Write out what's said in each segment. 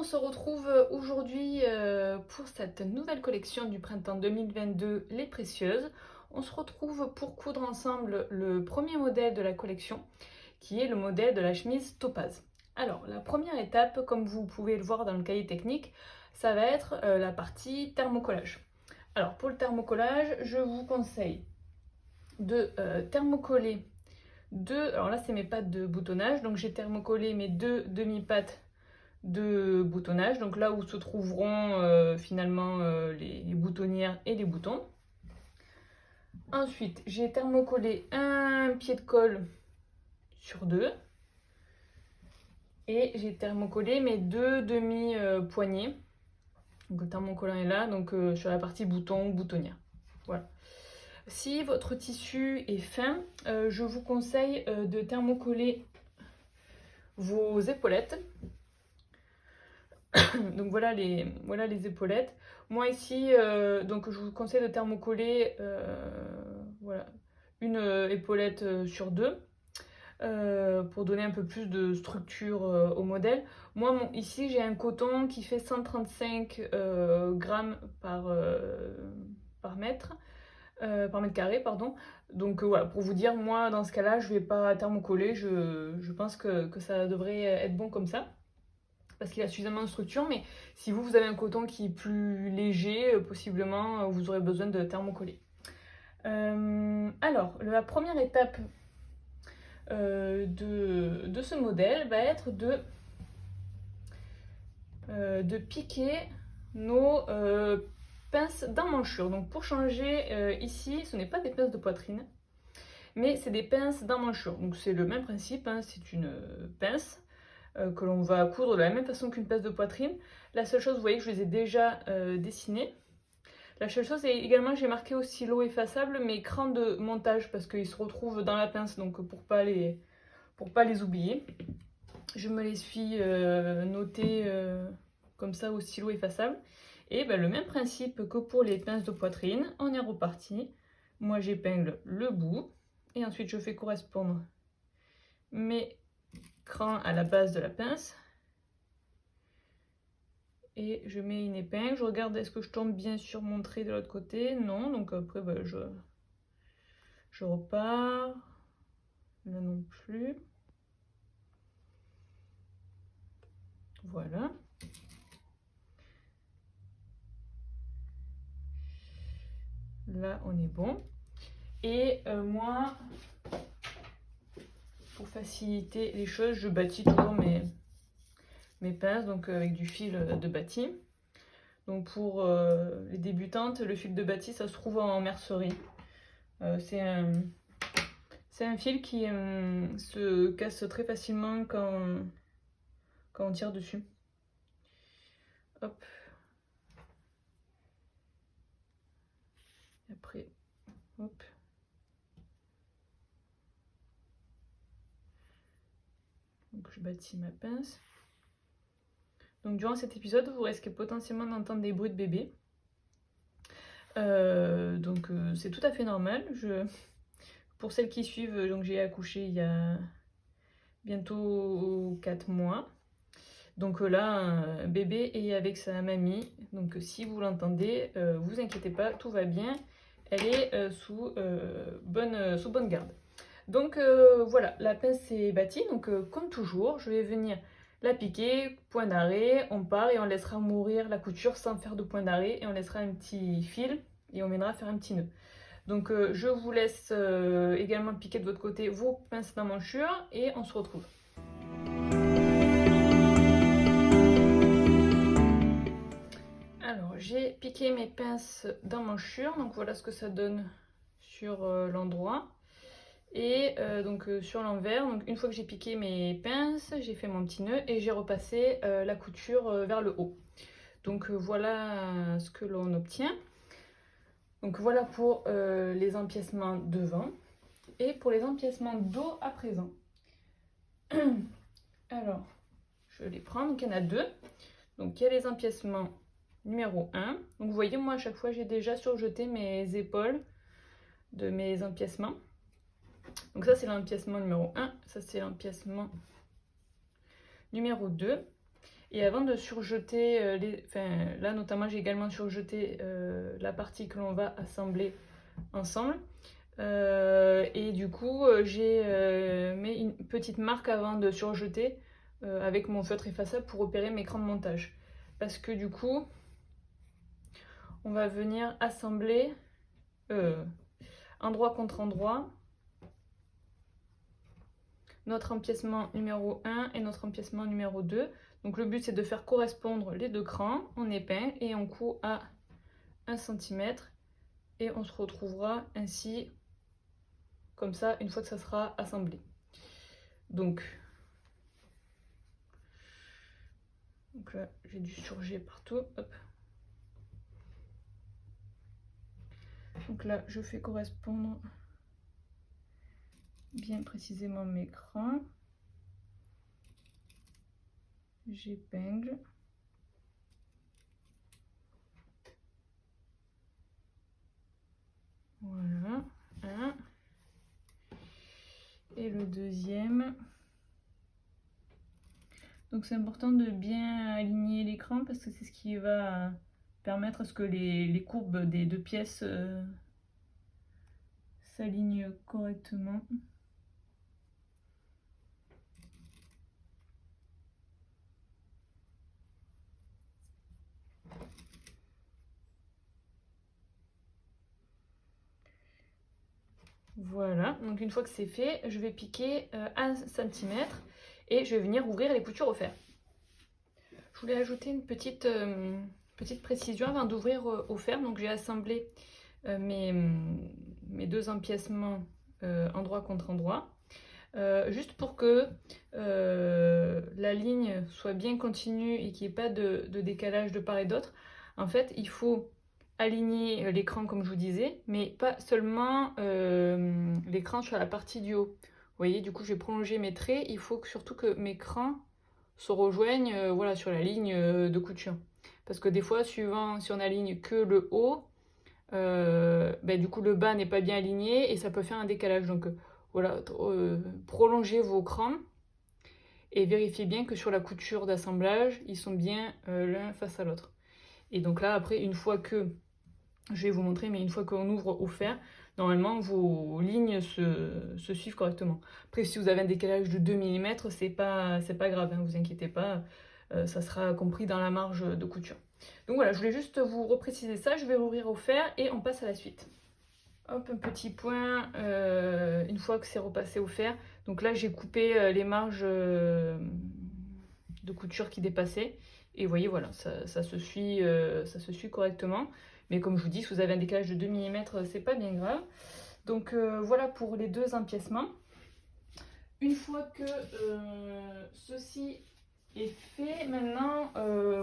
se retrouve aujourd'hui pour cette nouvelle collection du printemps 2022, les précieuses. On se retrouve pour coudre ensemble le premier modèle de la collection, qui est le modèle de la chemise Topaz. Alors, la première étape, comme vous pouvez le voir dans le cahier technique, ça va être la partie thermocollage. Alors, pour le thermocollage, je vous conseille de thermocoller alors là c'est mes pattes de boutonnage, donc j'ai thermocollé mes deux demi-pattes de boutonnage, donc là où se trouveront finalement les boutonnières et les boutons. Ensuite, j'ai thermocollé un pied de colle sur deux et j'ai thermocollé mes deux demi-poignées. Donc le thermocollant est là, donc sur la partie bouton ou boutonnière. Voilà. Si votre tissu est fin, je vous conseille de thermocoller vos épaulettes. Donc voilà les épaulettes. Moi ici, donc je vous conseille de thermocoller voilà, une épaulette sur deux pour donner un peu plus de structure au modèle. Moi ici j'ai un coton qui fait 135 grammes par mètre carré, pardon. Donc voilà, pour vous dire, moi dans ce cas-là, je vais pas thermocoller, je pense que ça devrait être bon comme ça, parce qu'il a suffisamment de structure, mais si vous avez un coton qui est plus léger, possiblement vous aurez besoin de thermocoller. Alors, la première étape de ce modèle va être de piquer nos pinces d'emmanchure. Donc pour changer, ici, ce n'est pas des pinces de poitrine, mais c'est des pinces d'emmanchure. Donc c'est le même principe, hein, c'est une pince que l'on va coudre de la même façon qu'une pince de poitrine. La seule chose, vous voyez que je les ai déjà dessinées. La seule chose, c'est également que j'ai marqué au stylo effaçable mes crans de montage parce qu'ils se retrouvent dans la pince, donc pour pas les oublier. Je me les suis notées comme ça au stylo effaçable. Et ben, le même principe que pour les pinces de poitrine, on est reparti. Moi j'épingle le bout et ensuite je fais correspondre mes crans à la base de la pince. Et je mets une épingle, je regarde est-ce que je tombe bien sur mon trait de l'autre côté, non, donc après ben, je repars, là non plus, voilà. Là on est bon. Et moi, pour faciliter les choses, je bâtis toujours mes pinces, donc avec du fil de bâti. Donc pour les débutantes, le fil de bâti, ça se trouve en mercerie. C'est un fil qui se casse très facilement quand on tire dessus. Hop. Et après, hop. Donc je bâtis ma pince. Donc durant cet épisode, vous risquez potentiellement d'entendre des bruits de bébé. Donc c'est tout à fait normal. Pour celles qui suivent, donc j'ai accouché il y a bientôt 4 mois. Donc là, un bébé est avec sa mamie. Donc si vous l'entendez, vous inquiétez pas, tout va bien. Elle est sous bonne garde. Donc voilà, la pince est bâtie. Donc comme toujours, je vais venir la piquer, point d'arrêt, on part et on laissera mourir la couture sans faire de point d'arrêt. Et on laissera un petit fil et on viendra faire un petit nœud. Donc je vous laisse également piquer de votre côté vos pinces d'emmanchure et on se retrouve. Alors j'ai piqué mes pinces d'emmanchure, donc voilà ce que ça donne sur l'endroit. Et donc sur l'envers, donc une fois que j'ai piqué mes pinces, j'ai fait mon petit nœud et j'ai repassé la couture vers le haut. Donc voilà ce que l'on obtient. Donc voilà pour les empiècements devant. Et pour les empiècements dos à présent. Alors, je les prends, donc il y en a deux. Donc il y a les empiècements numéro 1. Donc vous voyez, moi à chaque fois j'ai déjà surjeté mes épaules de mes empiècements. Donc ça c'est l'empiècement numéro 1, ça c'est l'empiècement numéro 2. Et avant de surjeter, là notamment j'ai également surjeté la partie que l'on va assembler ensemble. Et du coup j'ai mis une petite marque avant de surjeter avec mon feutre effaçable pour opérer mes crans de montage. Parce que du coup on va venir assembler endroit contre endroit notre empiècement numéro 1 et notre empiècement numéro 2. Donc le but c'est de faire correspondre les deux crans, on épingle et on coud à 1 cm et on se retrouvera ainsi comme ça une fois que ça sera assemblé. Donc là j'ai du surjet partout. Hop. Donc là je fais correspondre bien précisément mes crans. J'épingle. Voilà, un. Et le deuxième. Donc c'est important de bien aligner l'écran parce que c'est ce qui va permettre à ce que les courbes des deux pièces s'alignent correctement. Voilà, donc une fois que c'est fait, je vais piquer 1 cm et je vais venir ouvrir les coutures au fer. Je voulais ajouter une petite précision avant d'ouvrir au fer. Donc j'ai assemblé mes deux empiècements endroit contre endroit. Juste pour que la ligne soit bien continue et qu'il n'y ait pas de décalage de part et d'autre. En fait, il faut aligner l'écran comme je vous disais, mais pas seulement l'écran sur la partie du haut. Vous voyez, du coup, je vais prolonger mes traits. Il faut surtout que mes crans se rejoignent voilà, sur la ligne de Parce que des fois, suivant si on aligne que le haut, du coup le bas n'est pas bien aligné et ça peut faire un décalage. Donc voilà, prolongez vos crans et vérifiez bien que sur la couture d'assemblage, ils sont bien l'un face à l'autre. Et donc là, après, une fois que, je vais vous montrer, mais une fois qu'on ouvre au fer, normalement vos lignes se suivent correctement. Après, si vous avez un décalage de 2 mm, c'est pas grave, hein, vous inquiétez pas, ça sera compris dans la marge de couture. Donc voilà, je voulais juste vous repréciser ça, je vais ouvrir au fer et on passe à la suite. Hop, un petit point, une fois que c'est repassé au fer. Donc là, j'ai coupé les marges de couture qui dépassaient. Et vous voyez, voilà, ça se suit correctement. Mais comme je vous dis, si vous avez un décalage de 2 mm, c'est pas bien grave. Donc voilà pour les deux empiècements. Une fois que ceci est fait, maintenant,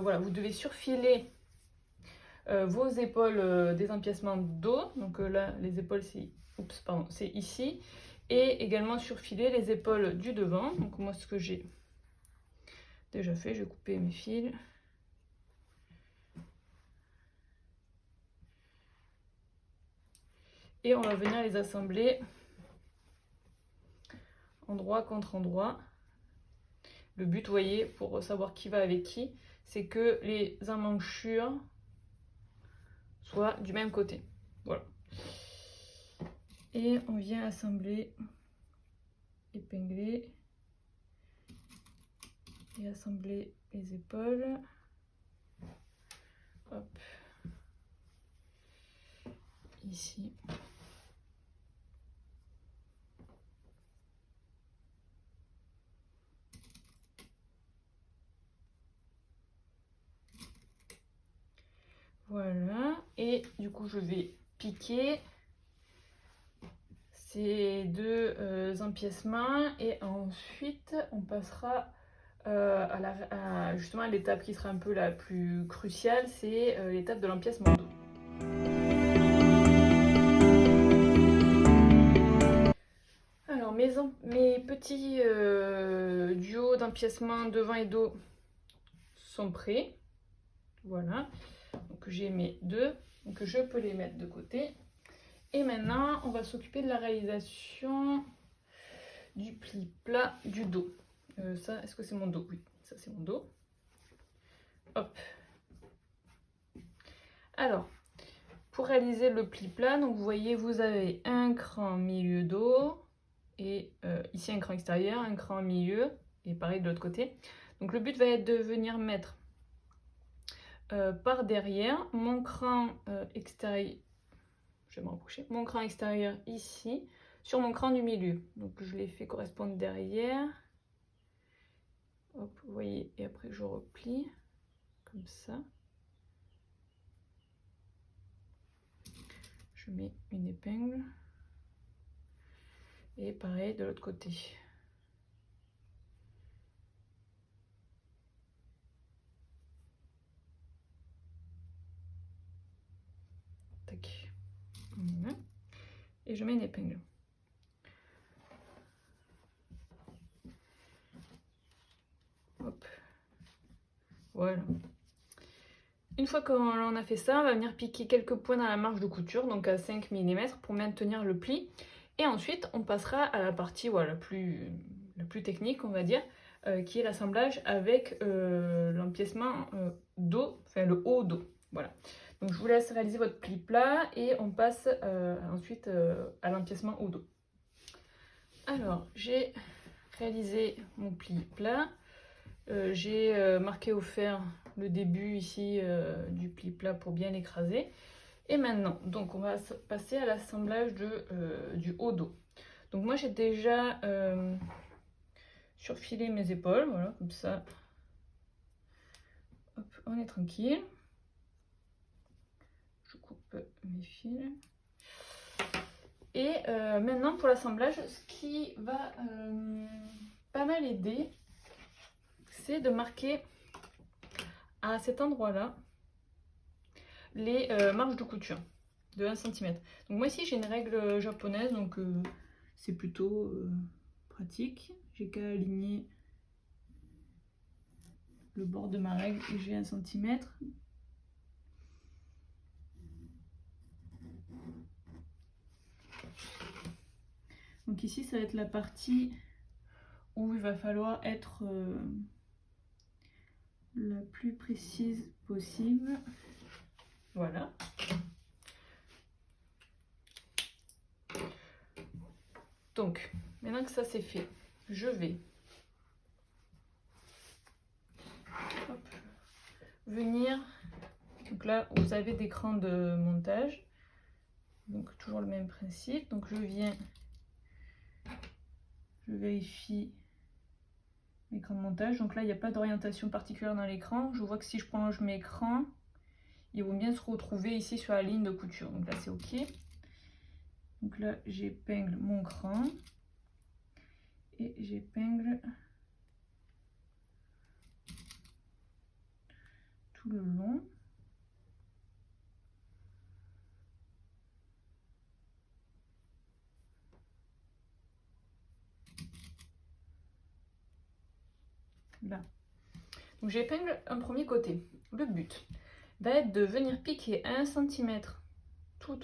voilà, vous devez surfiler vos épaules des empiècements dos. Donc là, les épaules, c'est ici. Et également surfiler les épaules du devant. Donc moi, ce que j'ai déjà fait, je vais couper mes fils. Et on va venir les assembler endroit contre endroit. Le but, vous voyez, pour savoir qui va avec qui, c'est que les emmanchures soient du même côté. Voilà. Et on vient assembler, épingler et assembler les épaules. Hop. Ici. Voilà, et du coup je vais piquer ces deux empiècements et ensuite on passera justement à l'étape qui sera un peu la plus cruciale, c'est l'étape de l'empiècement dos. Alors mes petits duos d'empiècement devant et dos sont prêts. Voilà, donc j'ai mes deux, donc je peux les mettre de côté. Et maintenant, on va s'occuper de la réalisation du pli plat du dos. Ça, est-ce que c'est mon dos? Oui, ça c'est mon dos. Hop. Alors, pour réaliser le pli plat, donc vous voyez, vous avez un cran milieu dos et ici un cran extérieur, un cran milieu et pareil de l'autre côté. Donc le but va être de venir mettre par derrière mon cran extérieur, je vais me rapprocher, mon cran extérieur ici sur mon cran du milieu. Donc je l'ai fait correspondre derrière. Hop, vous voyez, et après je replie comme ça. Je mets une épingle. Et pareil de l'autre côté. Tac. Voilà. Et je mets une épingle. Hop. Voilà. Une fois qu'on a fait ça, on va venir piquer quelques points dans la marge de couture, donc à 5 mm pour maintenir le pli. Et ensuite, on passera à la partie voilà, la plus technique, on va dire, qui est l'assemblage avec l'empiècement dos, enfin le haut dos. Voilà. Donc je vous laisse réaliser votre pli plat et on passe ensuite à l'empiècement au dos. Alors, j'ai réalisé mon pli plat. J'ai marqué au fer le début ici du pli plat pour bien l'écraser. Et maintenant, donc on va passer à l'assemblage du haut dos. Donc moi j'ai déjà surfilé mes épaules, voilà, comme ça. Hop, on est tranquille. Je coupe mes fils. Et maintenant pour l'assemblage, ce qui va pas mal aider, c'est de marquer à cet endroit-là les marges de couture de 1 cm. Donc moi ici j'ai une règle japonaise, donc c'est plutôt pratique. J'ai qu'à aligner le bord de ma règle et j'ai 1 cm. Donc ici ça va être la partie où il va falloir être la plus précise possible. Voilà. Donc, maintenant que ça c'est fait, je vais venir. Donc là, vous avez des crans de montage. Donc toujours le même principe. Donc je vérifie mes crans de montage. Donc là, il n'y a pas d'orientation particulière dans l'écran. Je vois que si je prolonge mes crans, ils vont bien se retrouver ici sur la ligne de couture. Donc là, c'est OK. Donc là, j'épingle mon cran et j'épingle tout le long. Là. Donc j'épingle un premier côté. Le but va être de venir piquer à 1 cm tout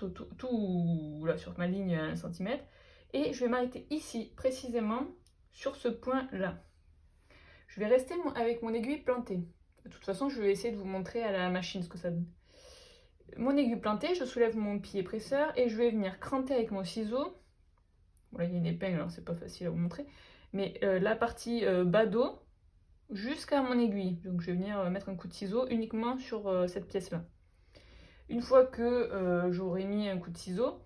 là sur ma ligne à 1 cm et je vais m'arrêter ici précisément sur ce point là. Je vais rester avec mon aiguille plantée. De toute façon je vais essayer de vous montrer à la machine ce que ça donne. Mon aiguille plantée, je soulève mon pied presseur et je vais venir cranter avec mon ciseau. Voilà, il y a une épingle, alors c'est pas facile à vous montrer, mais la partie bas dos jusqu'à mon aiguille. Donc je vais venir mettre un coup de ciseau uniquement sur cette pièce là. Une fois que j'aurai mis un coup de ciseau,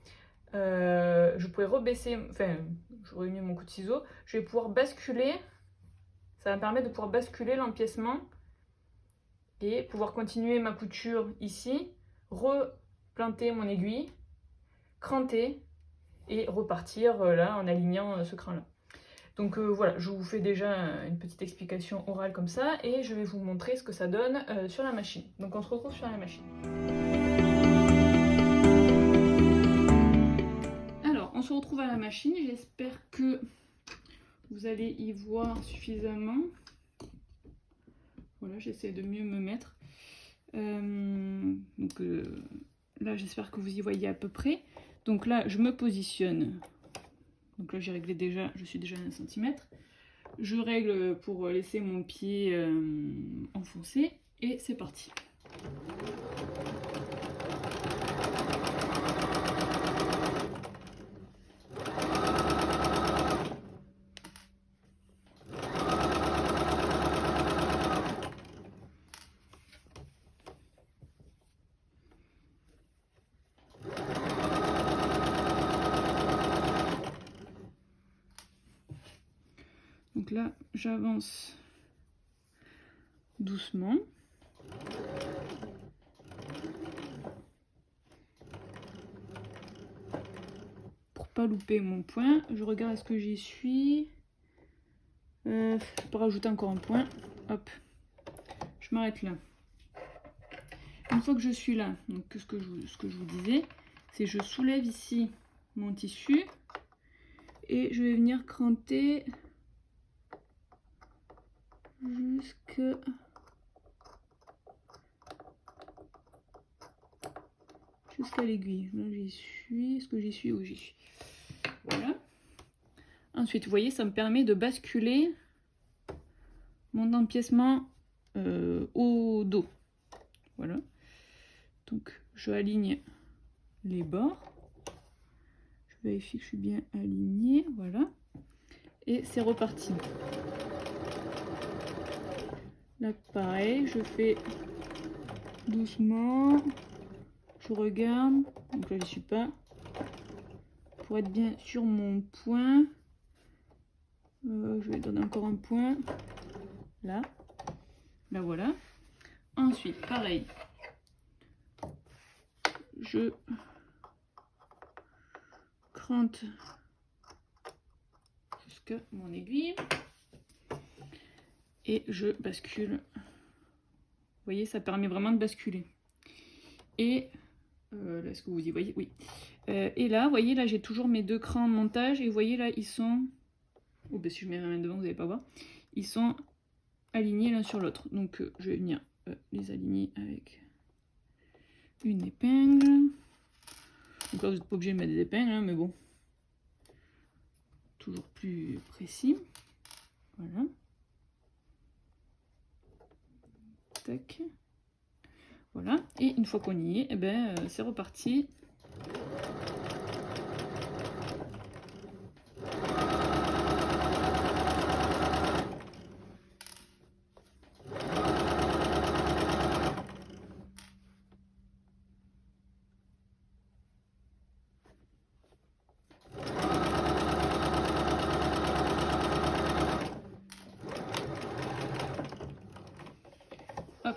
je pourrai rebaisser, enfin j'aurai mis mon coup de ciseau, je vais pouvoir basculer, ça va me permettre de pouvoir basculer l'empiècement et pouvoir continuer ma couture ici, replanter mon aiguille, cranter et repartir là en alignant ce cran là. Donc voilà, je vous fais déjà une petite explication orale comme ça et je vais vous montrer ce que ça donne sur la machine. Donc on se retrouve sur la machine. Alors on se retrouve à la machine, j'espère que vous allez y voir suffisamment. Voilà, j'essaie de mieux me mettre. Là j'espère que vous y voyez à peu près. Donc là je me positionne. Donc là j'ai réglé déjà, je suis déjà à 1 cm. Je règle pour laisser mon pied enfoncé. Et c'est parti. Donc là, j'avance doucement. Pour pas louper mon point, je regarde est-ce que j'y suis. Je peux rajouter encore un point. Hop, je m'arrête là. Une fois que je suis là, donc ce que je vous disais, c'est je soulève ici mon tissu et je vais venir cranter jusqu'à l'aiguille. Là j'y suis. Est-ce que j'y suis? Oui, j'y suis. Voilà. Ensuite, vous voyez, ça me permet de basculer mon empiècement au dos. Voilà. Donc je aligne les bords. Je vérifie que je suis bien alignée. Voilà. Et c'est reparti. Là, pareil, je fais doucement. Je regarde. Donc là, je suis pas. Pour être bien sur mon point. Je vais donner encore un point. Là. Là, voilà. Ensuite, pareil. Je crante jusqu'à mon aiguille. Et je bascule. Vous voyez, ça permet vraiment de basculer. Et là, est-ce que vous y voyez? Oui. Et là, vous voyez, là, j'ai toujours mes deux crans de montage. Et vous voyez, là, ils sont... Oh, ben, si je mets ma main devant, vous n'allez pas voir. Ils sont alignés l'un sur l'autre. Donc, je vais venir les aligner avec une épingle. Donc là, vous n'êtes pas obligé de mettre des épingles, hein, mais bon. Toujours plus précis. Voilà. Tac. Voilà. Et une fois qu'on y est, eh ben, c'est reparti. Hop.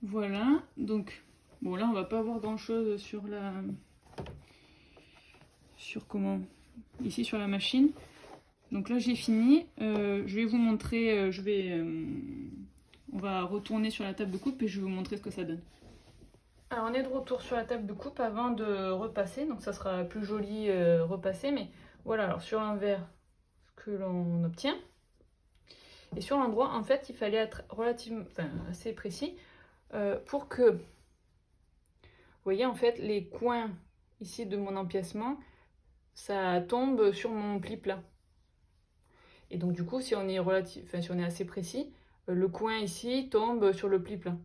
Voilà, donc bon là on va pas avoir grand chose sur la ici sur la machine. Donc là j'ai fini. Je vais vous montrer, on va retourner sur la table de coupe et je vais vous montrer ce que ça donne. Alors on est de retour sur la table de coupe avant de repasser, donc ça sera plus joli repassé, mais voilà, alors sur l'envers ce que l'on obtient. Et sur l'endroit, en fait, il fallait être assez précis pour que, vous voyez, en fait, les coins ici de mon empiècement, ça tombe sur mon pli plat. Et donc, du coup, si on est si on est assez précis, le coin ici tombe sur le pli plat.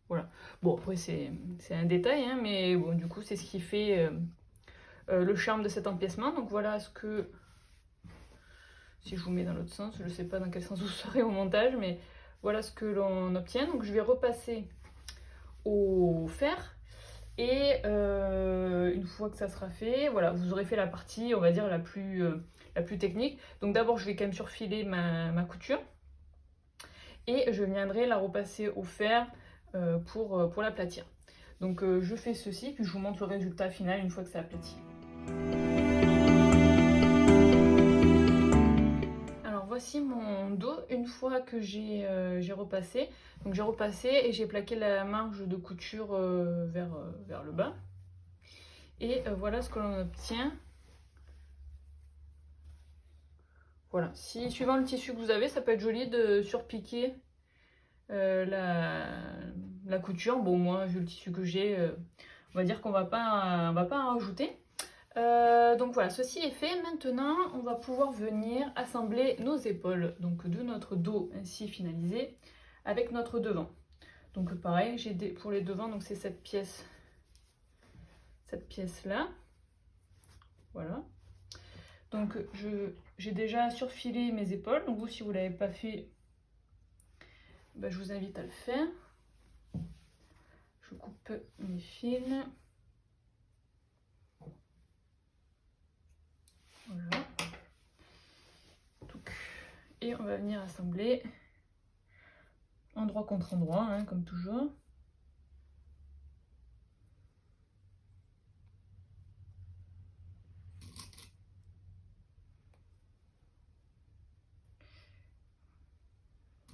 Voilà. Bon, après, c'est un détail, hein, mais bon, du coup, c'est ce qui fait le charme de cet empiècement. Donc, voilà ce que... Si je vous mets dans l'autre sens, je ne sais pas dans quel sens vous serez au montage, mais voilà ce que l'on obtient. Donc je vais repasser au fer. Et une fois que ça sera fait, voilà, vous aurez fait la partie, on va dire, la plus technique. Donc d'abord, je vais quand même surfiler ma couture. Et je viendrai la repasser au fer pour l'aplatir. Donc je fais ceci, puis je vous montre le résultat final une fois que c'est aplati. Voici mon dos une fois que j'ai repassé. Donc j'ai repassé et j'ai plaqué la marge de couture vers le bas. Et voilà ce que l'on obtient. Voilà. Si suivant le tissu que vous avez, ça peut être joli de surpiquer la couture. Bon, moi, vu le tissu que j'ai, on va dire qu'on va pas en rajouter. Donc voilà, ceci est fait. Maintenant, on va pouvoir venir assembler nos épaules, donc de notre dos ainsi finalisé, avec notre devant. Donc pareil, pour les devants, donc c'est cette pièce là. Voilà. Donc j'ai déjà surfilé mes épaules. Donc vous, si vous ne l'avez pas fait, ben, je vous invite à le faire. Je coupe mes fils. Voilà. Donc, et on va venir assembler endroit contre endroit, hein, comme toujours.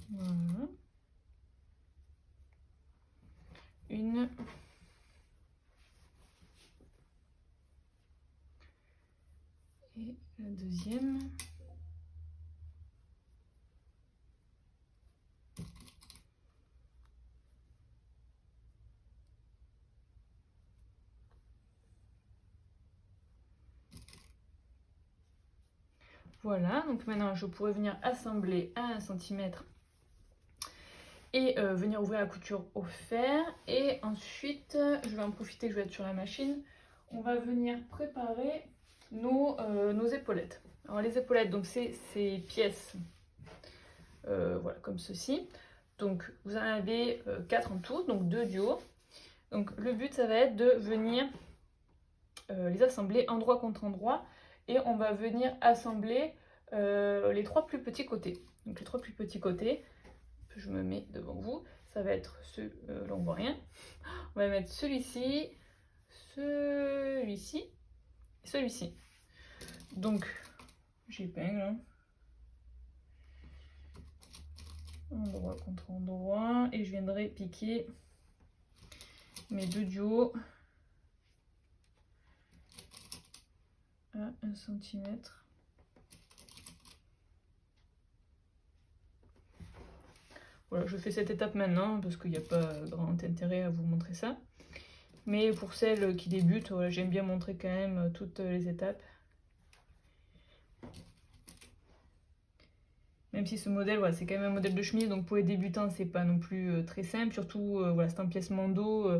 Voilà. Une. Et la deuxième. Voilà, donc maintenant je pourrais venir assembler à 1 cm et venir ouvrir la couture au fer. Et ensuite, je vais en profiter que je vais être sur la machine. On va venir préparer nos épaulettes. Alors les épaulettes, donc c'est ces pièces, voilà, comme ceci. Donc vous en avez 4 en tout, donc 2 du haut. Donc le but, ça va être de venir les assembler endroit contre endroit. Et on va venir assembler les 3 plus petits côtés. Donc les 3 plus petits côtés, je me mets devant vous, ça va être là on voit rien. On va mettre celui-ci, celui-ci, celui-ci. Donc j'épingle, hein. Endroit contre endroit, et je viendrai piquer mes 2 du haut à 1 cm. Voilà, je fais cette étape maintenant parce qu'il n'y a pas grand intérêt à vous montrer ça. Mais pour celles qui débutent, voilà, j'aime bien montrer quand même toutes les étapes. Même si ce modèle, voilà, c'est quand même un modèle de chemise, donc pour les débutants, c'est pas non plus très simple. Surtout, voilà, c'est un piècement dos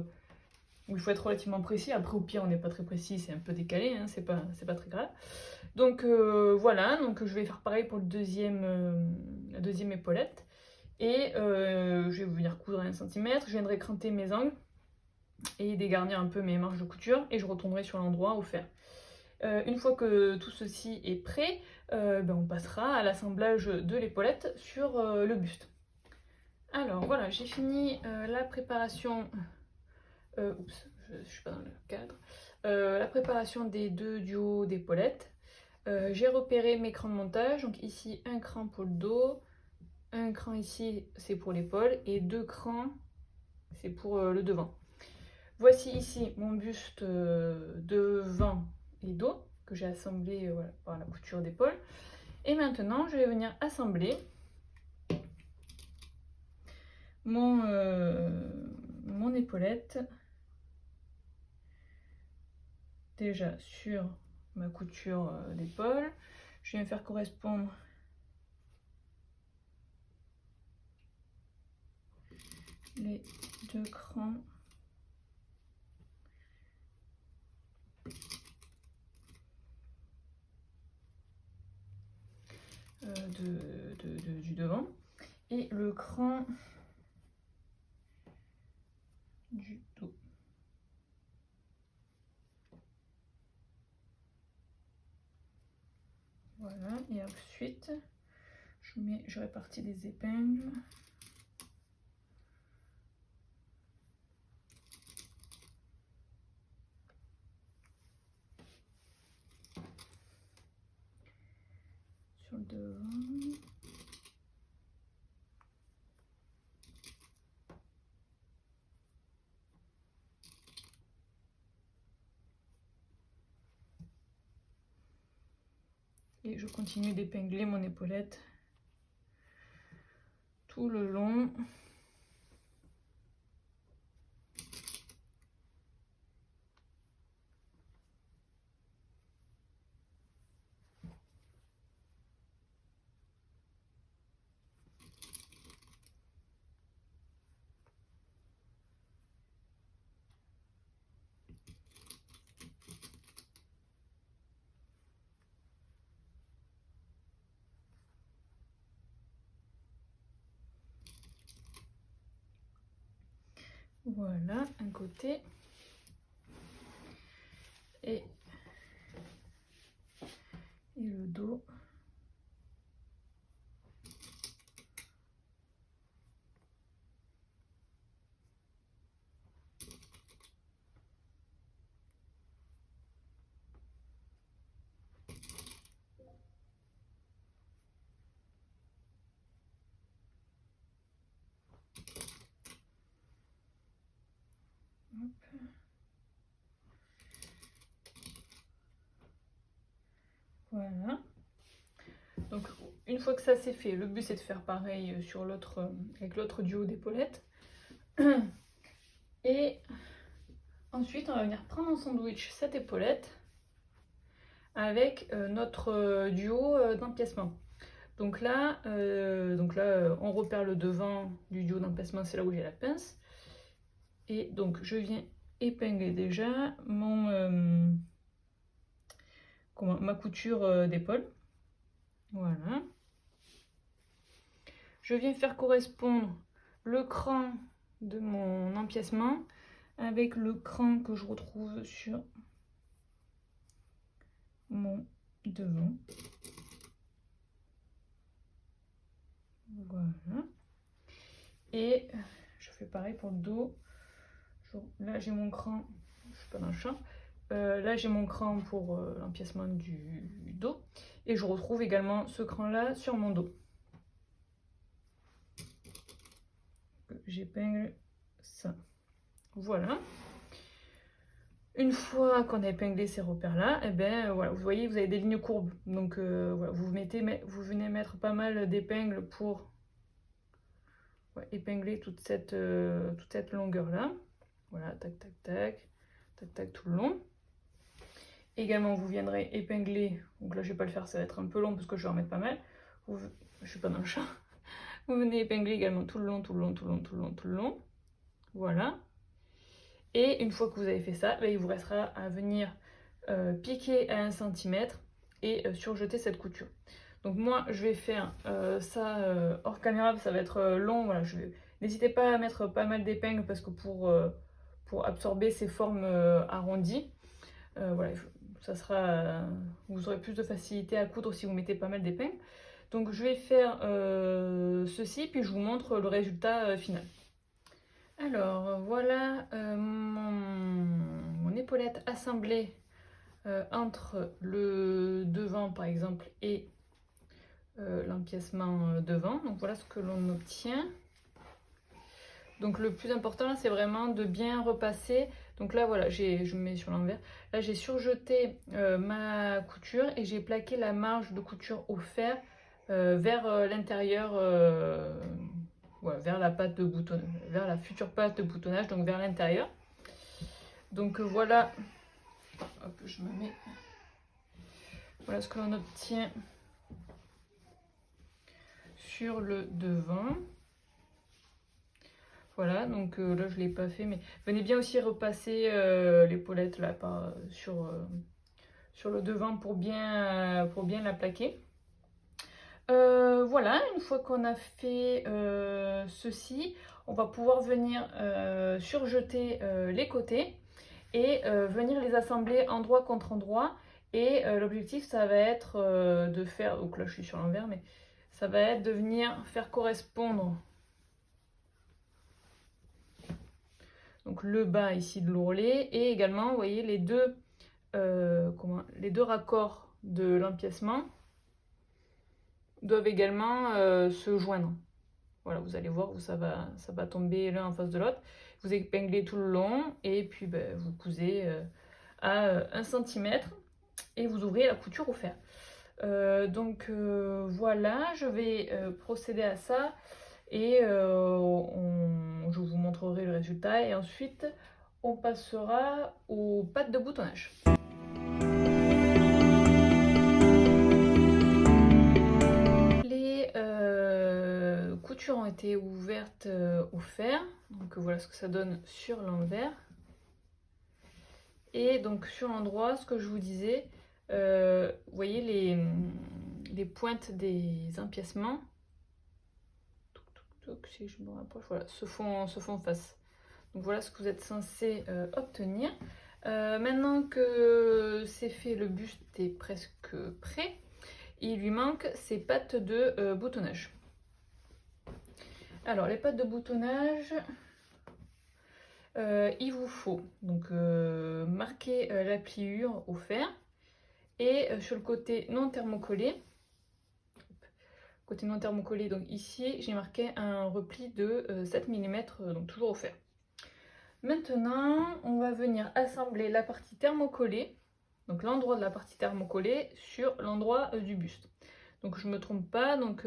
où il faut être relativement précis. Après, au pire, on n'est pas très précis, c'est un peu décalé, hein, c'est pas très grave. Donc voilà, donc je vais faire pareil pour la deuxième épaulette. Et je vais venir coudre à 1 cm, je viendrai cranter mes angles et dégarnir un peu mes marges de couture et je retournerai sur l'endroit au fer. Une fois que tout ceci est prêt, on passera à l'assemblage de l'épaulette sur le buste. Alors voilà, j'ai fini la préparation. Oups, je ne suis pas dans le cadre. La préparation des 2 du haut d'épaulette. J'ai repéré mes crans de montage. Donc ici, un cran pour le dos. Un cran ici, c'est pour l'épaule. Et 2 crans, c'est pour le devant. Voici ici mon buste devant et dos que j'ai assemblé voilà, par la couture d'épaule. Et maintenant, je vais venir assembler mon épaulette déjà sur ma couture d'épaule. Je viens faire correspondre les 2 crans du devant et le cran du dos. Voilà, et ensuite je répartis des épingles. Sur le devant. Et je continue d'épingler mon épaulette tout le long. Voilà, un côté. Et le dos. Hop. Voilà. Donc une fois que ça c'est fait, le but c'est de faire pareil sur l'autre, avec l'autre duo d'épaulettes. Et ensuite on va venir prendre en sandwich cette épaulette avec notre duo d'empiècement. Donc là, on repère le devant du duo d'empiècement, c'est là où j'ai la pince. Et donc je viens épingler déjà ma couture d'épaule. Voilà. Je viens faire correspondre le cran de mon empiècement avec le cran que je retrouve sur mon devant. Voilà. Et je fais pareil pour le dos. Là j'ai mon cran, je suis pas dans le champ. Là j'ai mon cran pour l'empiècement du dos. Et je retrouve également ce cran là sur mon dos. J'épingle ça. Voilà. Une fois qu'on a épinglé ces repères là, et ben voilà, vous voyez, vous avez des lignes courbes. Donc voilà, vous venez mettre pas mal d'épingles pour épingler toute cette longueur là. Voilà, tac tac tac, tac tac tout le long. Également vous viendrez épingler, donc là je vais pas le faire, ça va être un peu long parce que je vais en mettre pas mal. Je suis pas dans le champ. Vous venez épingler également tout le long, tout le long, tout le long, tout le long, tout le long. Voilà. Et une fois que vous avez fait ça, il vous restera à venir piquer à 1 cm et surjeter cette couture. Donc moi je vais faire ça hors caméra, ça va être long. Voilà, n'hésitez pas à mettre pas mal d'épingles parce que pour absorber ces formes arrondies, voilà, vous aurez plus de facilité à coudre si vous mettez pas mal d'épingles. Donc je vais faire ceci, puis je vous montre le résultat final. Alors voilà mon épaulette assemblée entre le devant par exemple et l'empiècement devant. Donc voilà ce que l'on obtient. Donc le plus important c'est vraiment de bien repasser. Donc là voilà, je me mets sur l'envers. Là j'ai surjeté ma couture et j'ai plaqué la marge de couture au fer vers l'intérieur. Vers la pâte de boutonnage, vers la future pâte de boutonnage, donc vers l'intérieur. Donc voilà, hop, je me mets. Voilà ce que l'on obtient sur le devant. Voilà, donc là je ne l'ai pas fait, mais venez bien aussi repasser l'épaulette là sur le devant pour bien la plaquer. Voilà, une fois qu'on a fait ceci, on va pouvoir venir surjeter les côtés et venir les assembler endroit contre endroit. Et l'objectif, ça va être de faire, donc là je suis sur l'envers, mais ça va être de venir faire correspondre donc le bas ici de l'ourlet et également, vous voyez, les deux raccords de l'empiècement doivent également se joindre. Voilà, vous allez voir où ça va tomber l'un en face de l'autre. Vous épinglez tout le long et puis vous cousez à 1 cm et vous ouvrez la couture au fer. Voilà, je vais procéder à ça et je vous montrerai le résultat et ensuite on passera aux pattes de boutonnage. Les coutures ont été ouvertes au fer, donc voilà ce que ça donne sur l'envers. Et donc sur l'endroit, ce que je vous disais, vous voyez les pointes des empiècements, si je me rapproche, voilà, se font face. Donc voilà ce que vous êtes censé obtenir. Maintenant que c'est fait, le buste est presque prêt. Il lui manque ces pattes de boutonnage. Alors les pattes de boutonnage, il vous faut donc marquer la pliure au fer et sur le côté non thermocollé. Côté non thermocollé, donc ici j'ai marqué un repli de 7 mm, donc toujours au fer. Maintenant, on va venir assembler la partie thermocollée, donc l'endroit de la partie thermocollée sur l'endroit du buste. Donc je ne me trompe pas, donc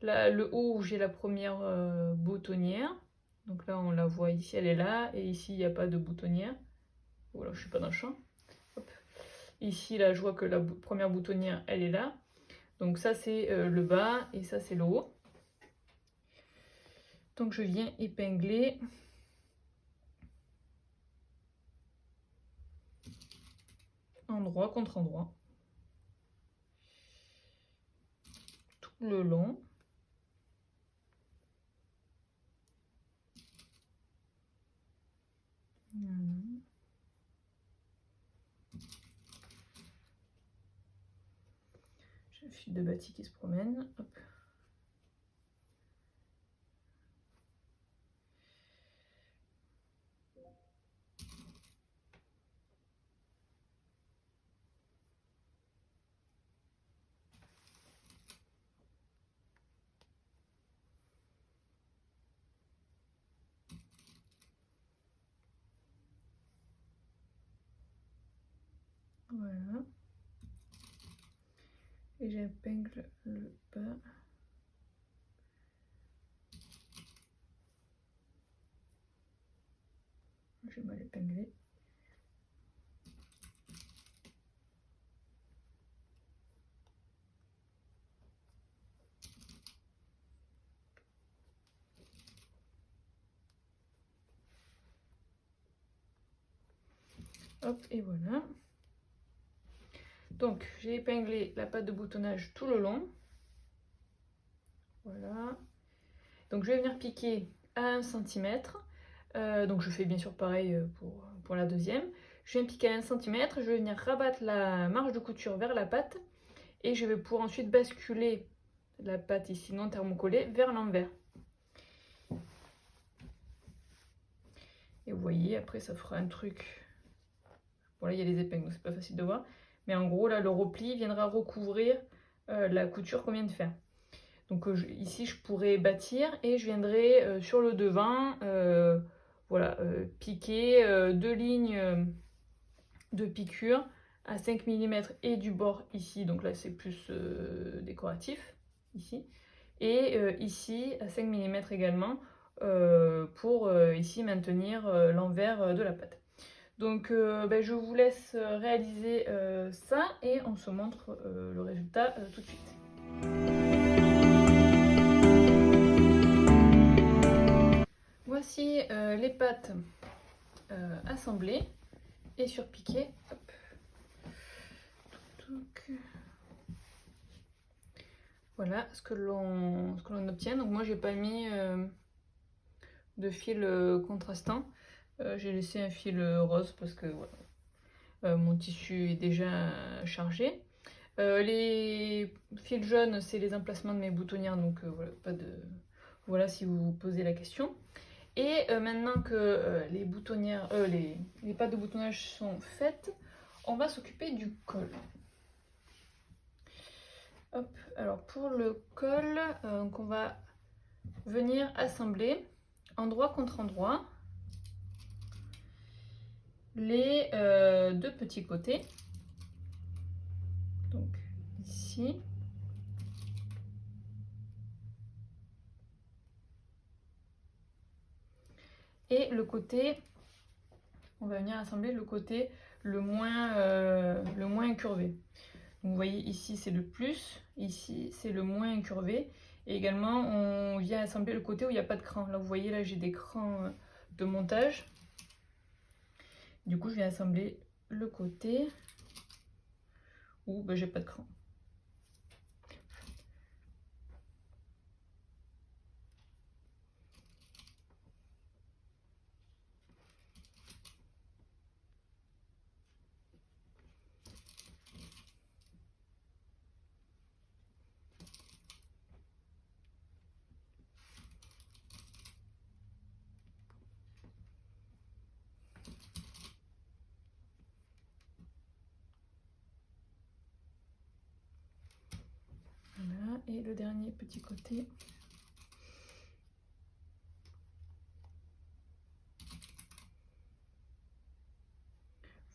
là, le haut où j'ai la première boutonnière, donc là on la voit ici, elle est là, et ici il n'y a pas de boutonnière. Voilà, je ne suis pas dans le champ. Hop. Ici, là, je vois que la première boutonnière, elle est là. Donc ça c'est le bas et ça c'est le haut. Donc je viens épingler endroit contre endroit tout le long. J'ai le fil de bâti qui se promène. Hop. Voilà. Et j'épingle le bas. J'ai mal épinglé. Hop, et voilà. Donc, j'ai épinglé la patte de boutonnage tout le long. Voilà. Donc, je vais venir piquer à 1 cm. Donc, je fais bien sûr pareil pour la deuxième. Je viens piquer à 1 cm. Je vais venir rabattre la marge de couture vers la patte. Et je vais pouvoir ensuite basculer la patte ici non thermocollée vers l'envers. Et vous voyez, après ça fera un truc. Bon là il y a les épingles, donc c'est pas facile de voir. Mais en gros là le repli viendra recouvrir la couture qu'on vient de faire. Donc ici je pourrais bâtir et je viendrai sur le devant, voilà, piquer 2 lignes de piqûre à 5 mm et du bord ici, donc là c'est plus décoratif, ici. Et ici à 5 mm également, pour ici maintenir l'envers de la pâte. Donc je vous laisse réaliser ça et on se montre le résultat tout de suite. Voici les pâtes assemblées et surpiquées. Hop. Voilà ce que l'on obtient. Donc moi j'ai pas mis de fil contrastant. J'ai laissé un fil rose parce que voilà, mon tissu est déjà chargé. Les fils jaunes, c'est les emplacements de mes boutonnières, donc voilà, pas de... Voilà si vous vous posez la question. Et maintenant que les boutonnières, les pattes de boutonnage sont faites, on va s'occuper du col. Hop, alors pour le col, donc on va venir assembler endroit contre endroit les deux petits côtés. Donc ici. Et le côté, on va venir assembler le côté le moins incurvé. Donc vous voyez ici c'est le plus, ici c'est le moins incurvé. Et également on vient assembler le côté où il n'y a pas de cran. Là vous voyez là j'ai des crans de montage. Du coup je viens assembler le côté où j'ai pas de cran. et le dernier petit côté.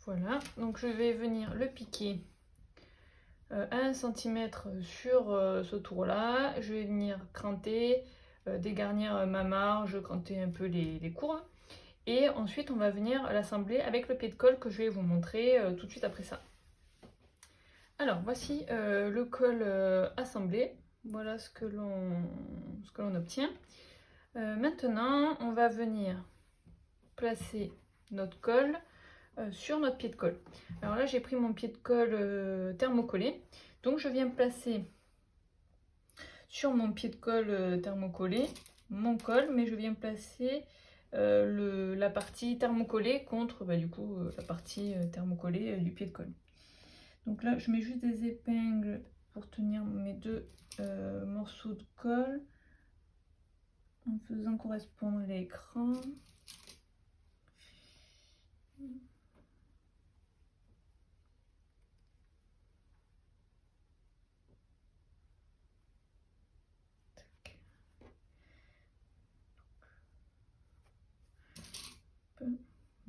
Voilà, donc je vais venir le piquer à 1 cm sur ce tour là. Je vais venir cranter, dégarnir ma marge, cranter un peu les courbes. Et ensuite on va venir l'assembler avec le pied de colle que je vais vous montrer tout de suite après ça. Alors voici le col assemblé. Voilà ce que l'on obtient. Maintenant on va venir placer notre colle sur notre pied de colle. Alors là j'ai pris mon pied de colle thermocollé, donc je viens placer sur mon pied de colle thermocollé mon col, mais je viens placer la partie thermocollée contre du coup la partie thermocollée du pied de colle. Donc là je mets juste des épingles pour tenir mes deux morceaux de colle en faisant correspondre l'écran.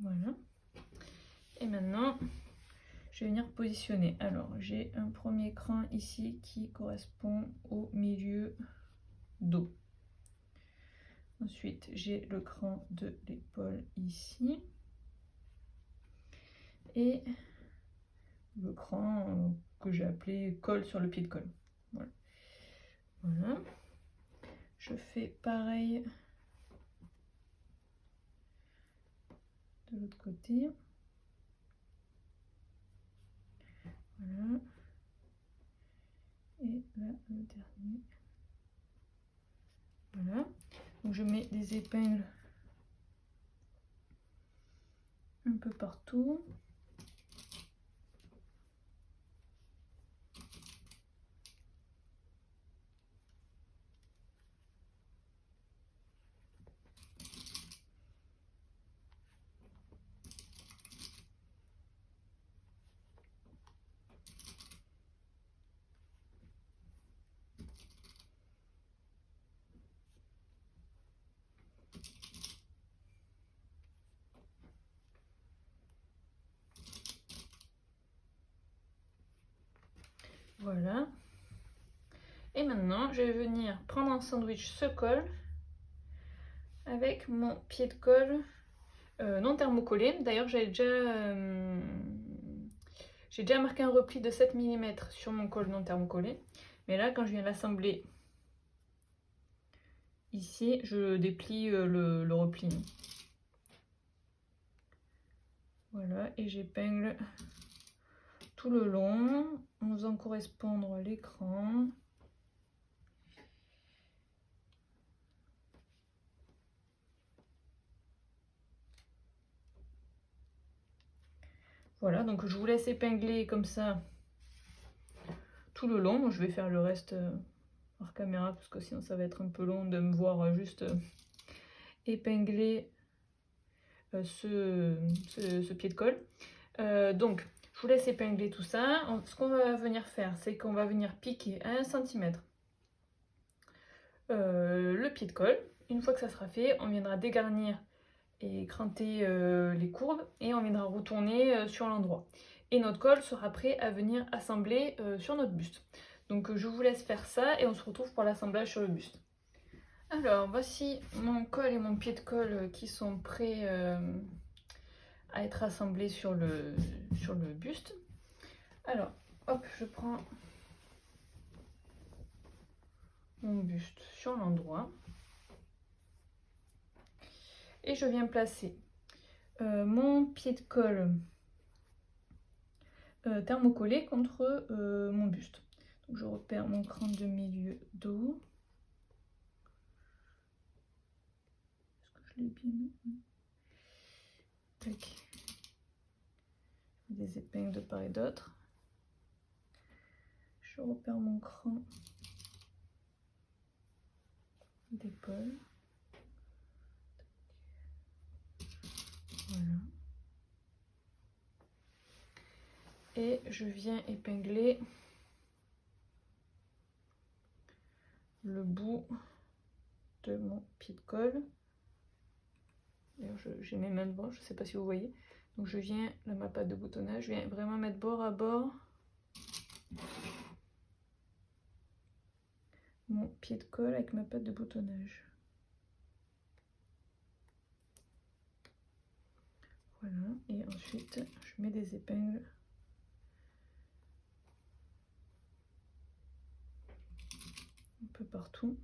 Voilà. Et maintenant, je vais venir positionner. Alors, j'ai un premier cran ici qui correspond au milieu dos. Ensuite, j'ai le cran de l'épaule ici. Et le cran que j'ai appelé colle sur le pied de colle. Voilà. Voilà. Je fais pareil de l'autre côté. Voilà. Et là, le dernier. Voilà. Donc je mets des épingles un peu partout. Voilà. Et maintenant, je vais venir prendre en sandwich ce col avec mon pied de colle non thermocollé. D'ailleurs, j'ai déjà marqué un repli de 7 mm sur mon col non thermocollé. Mais là, quand je viens l'assembler ici, je déplie le repli. Voilà, et j'épingle tout le long en faisant correspondre l'écran. Voilà, donc je vous laisse épingler comme ça tout le long. Je vais faire le reste hors caméra parce que sinon ça va être un peu long de me voir juste épingler ce pied de colle. Donc je vous laisse épingler tout ça. Ce qu'on va venir faire, c'est qu'on va venir piquer à 1 cm le pied de colle. Une fois que ça sera fait, on viendra dégarnir et cranter les courbes et on viendra retourner sur l'endroit. Et notre col sera prêt à venir assembler sur notre buste. Donc je vous laisse faire ça et on se retrouve pour l'assemblage sur le buste. Alors voici mon col et mon pied de colle qui sont prêts à être assemblés sur le buste. Alors hop, je prends mon buste sur l'endroit et je viens placer mon pied de colle thermocollé contre mon buste. Donc je repère mon cran de milieu dos. Est-ce que je l'ai bien mis? Tac. Des épingles de part et d'autre. Je repère mon cran d'épaule. Voilà. Et je viens épingler le bout de mon pied de colle. D'ailleurs, j'ai mes mains devant, je ne sais pas si vous voyez. Donc je viens, là, ma pâte de boutonnage, je viens vraiment mettre bord à bord mon pied de colle avec ma pâte de boutonnage. Voilà, et ensuite je mets des épingles un peu partout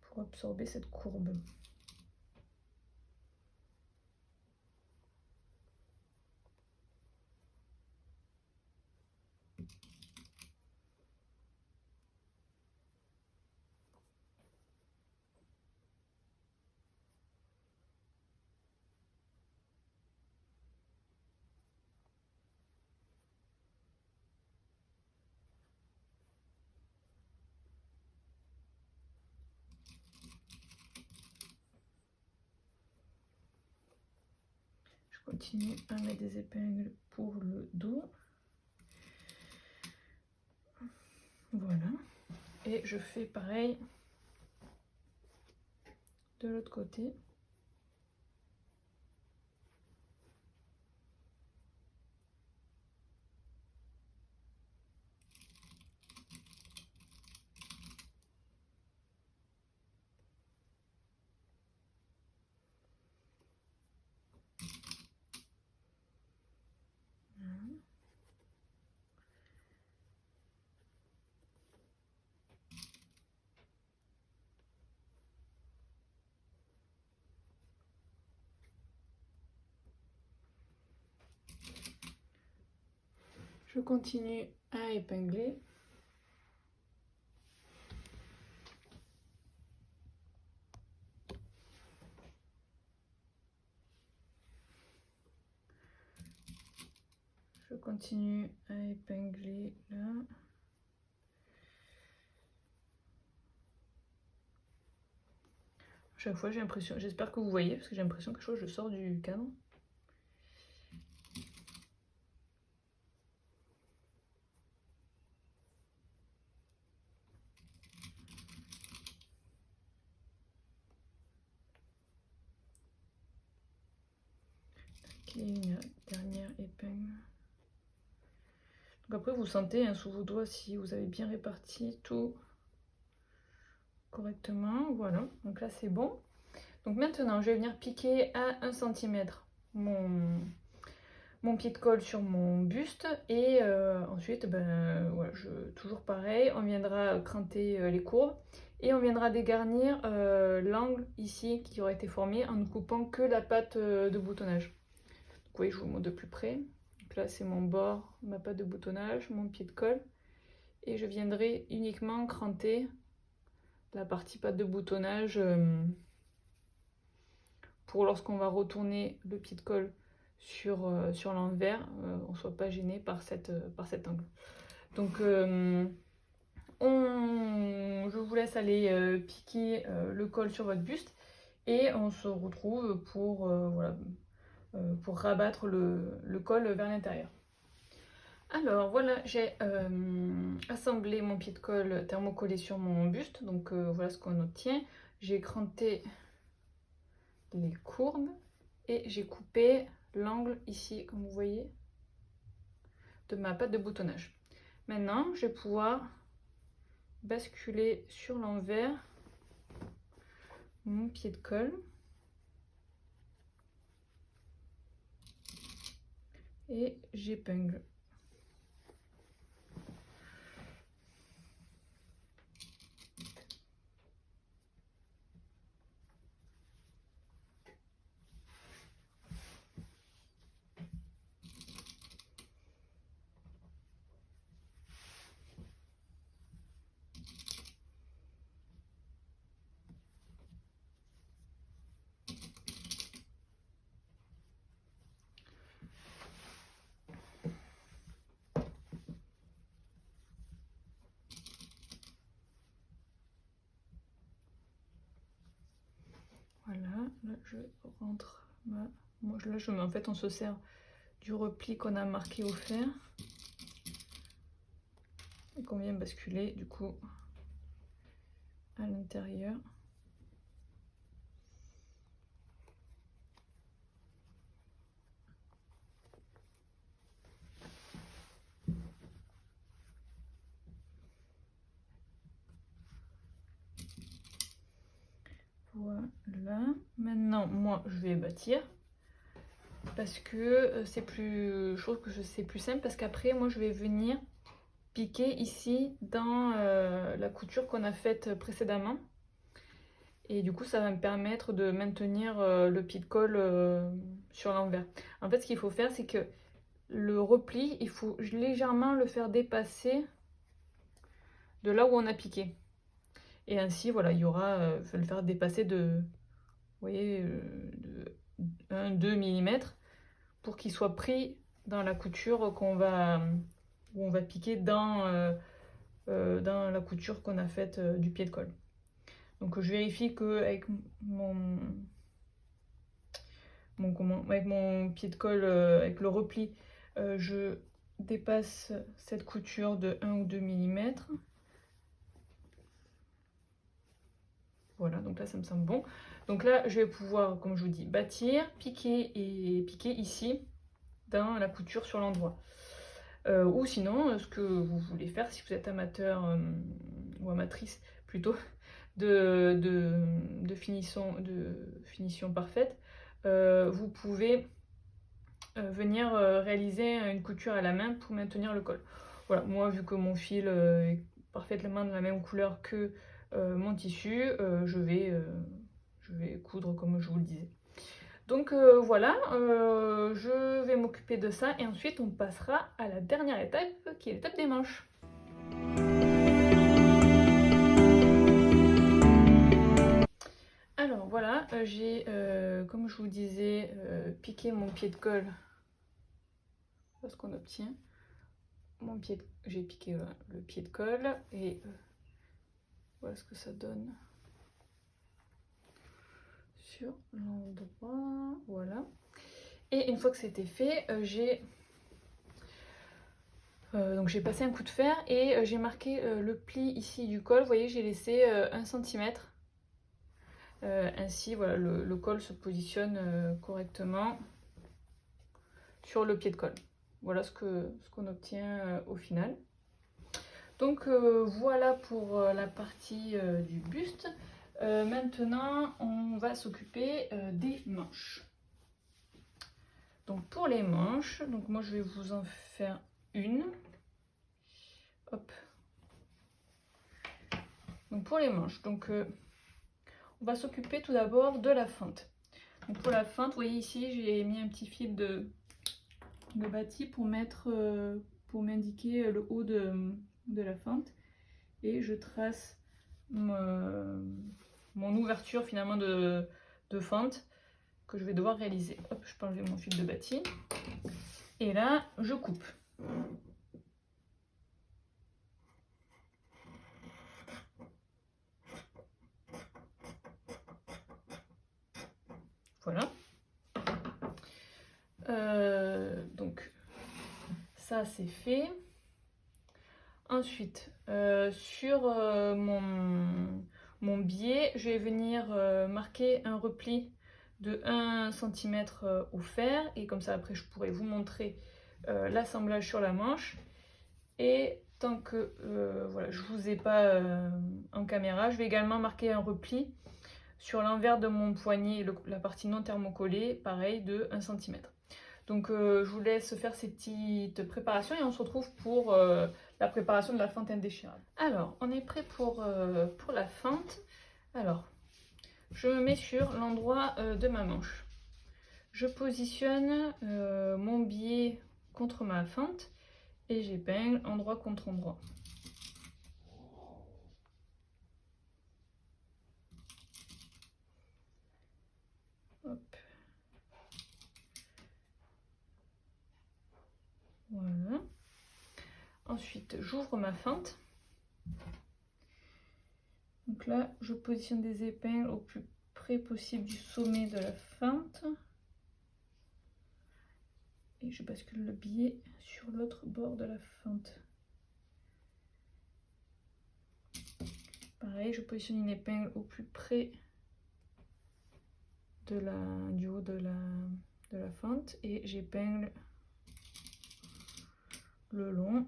pour absorber cette courbe. Je continue à mettre des épingles pour le dos. Voilà. Et je fais pareil de l'autre côté. Je continue à épingler. Je continue à épingler là. Chaque fois j'ai l'impression, j'espère que vous voyez, parce que j'ai l'impression que je sors du cadre. Et une dernière épingle. Donc après vous sentez hein, sous vos doigts si vous avez bien réparti tout correctement. Voilà, donc là c'est bon. Donc maintenant je vais venir piquer à 1 cm mon pied de colle sur mon buste et ensuite voilà, toujours pareil, on viendra cranter les courbes et on viendra dégarnir l'angle ici qui aura été formé en ne coupant que la pâte de boutonnage. Vous voyez, je vous montre de plus près. Donc là, c'est mon bord, ma pâte de boutonnage, mon pied de colle. Et je viendrai uniquement cranter la partie pâte de boutonnage pour lorsqu'on va retourner le pied de colle sur l'envers, on ne soit pas gêné par cet angle. Donc, je vous laisse aller piquer le col sur votre buste et on se retrouve pour voilà. Pour rabattre le col vers l'intérieur. Alors voilà, j'ai assemblé mon pied de colle thermocollé sur mon buste, donc voilà ce qu'on obtient. J'ai cranté les courbes et j'ai coupé l'angle ici, comme vous voyez, de ma pâte de boutonnage. Maintenant, je vais pouvoir basculer sur l'envers mon pied de colle. Et j'épingle. Voilà, là je rentre en fait on se sert du repli qu'on a marqué au fer. qu'on vient basculer du coup à l'intérieur. Voilà, maintenant moi je vais bâtir parce que c'est plus, je trouve que c'est plus simple parce qu'après moi je vais venir piquer ici dans la couture qu'on a faite précédemment et du coup ça va me permettre de maintenir le pied de colle sur l'envers. En fait ce qu'il faut faire c'est que le repli il faut légèrement le faire dépasser de là où on a piqué et ainsi voilà il y aura, faut le faire dépasser de, vous voyez, de 1-2 mm pour qu'il soit pris dans la couture où on va piquer dans la couture qu'on a faite du pied de colle. Donc je vérifie que avec avec mon pied de colle, avec le repli, je dépasse cette couture de 1 ou 2 mm. Voilà, donc là ça me semble bon. Donc là je vais pouvoir, comme je vous dis, bâtir, piquer et piquer ici dans la couture sur l'endroit. Ou sinon, ce que vous voulez faire, si vous êtes amateur ou amatrice plutôt de finition parfaite, vous pouvez venir réaliser une couture à la main pour maintenir le col. Voilà, moi vu que mon fil est parfaitement de la même couleur que mon tissu, je vais coudre comme je vous le disais. Donc voilà, je vais m'occuper de ça et ensuite on passera à la dernière étape qui est l'étape des manches. Alors voilà, j'ai, comme je vous disais, piqué mon pied de colle. Voilà ce qu'on obtient. J'ai piqué le pied de colle et voilà ce que ça donne sur l'endroit. Voilà. Et une fois que c'était fait, donc j'ai passé un coup de fer et j'ai marqué le pli ici du col. Vous voyez, j'ai laissé 1 cm. Ainsi, voilà, le col se positionne correctement sur le pied de colle. Voilà ce qu'on obtient au final. Donc voilà pour la partie du buste. Maintenant, on va s'occuper des manches. Donc pour les manches, donc moi je vais vous en faire une. Hop. Donc pour les manches, donc on va s'occuper tout d'abord de la feinte. Donc pour la feinte, vous voyez ici, j'ai mis un petit fil de bâti pour m'indiquer le haut de la feinte. Et je trace mon ouverture finalement de feinte que je vais devoir réaliser. Hop, je peux enlever mon fil de bâti. Et là, je coupe. Voilà. Donc, ça c'est fait. Ensuite, sur mon biais, je vais venir marquer un repli de 1 cm au fer. Et comme ça, après, je pourrai vous montrer l'assemblage sur la manche. Et tant que voilà, je ne vous ai pas en caméra, je vais également marquer un repli sur l'envers de mon poignet, la partie non thermocollée, pareil, de 1 cm. Donc je vous laisse faire ces petites préparations et on se retrouve pour la préparation de la feinte indéchirable. Alors, on est prêt pour la feinte. Alors, je me mets sur l'endroit de ma manche. Je positionne mon biais contre ma feinte et j'épingle endroit contre endroit. Hop. Voilà. Ensuite, j'ouvre ma feinte. Donc là, je positionne des épingles au plus près possible du sommet de la feinte. Et je bascule le biais sur l'autre bord de la feinte. Pareil, je positionne une épingle au plus près du haut de la fente et j'épingle le long.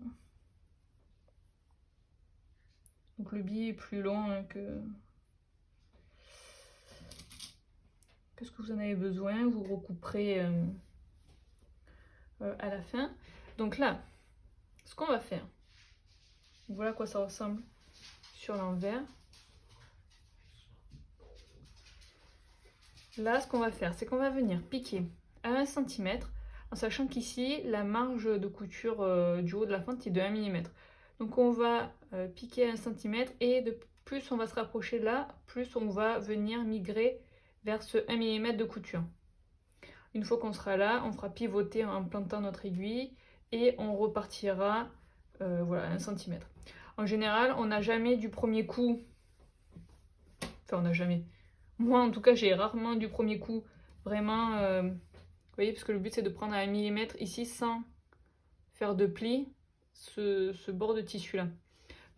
Donc le biais est plus long hein, que ce que vous en avez besoin. Vous recouperez à la fin. Donc là, ce qu'on va faire, voilà à quoi ça ressemble sur l'envers. Là, ce qu'on va faire, c'est qu'on va venir piquer à 1 cm, en sachant qu'ici, la marge de couture du haut de la fente est de 1 mm. Donc on va piquer à 1 cm et de plus on va se rapprocher là, plus on va venir migrer vers ce 1 mm de couture. Une fois qu'on sera là, on fera pivoter en plantant notre aiguille et on repartira voilà, 1 cm. En général, on n'a jamais du premier coup, enfin on n'a jamais, moi en tout cas j'ai rarement du premier coup vraiment, vous voyez, parce que le but c'est de prendre à 1 mm ici sans faire de pli ce bord de tissu là.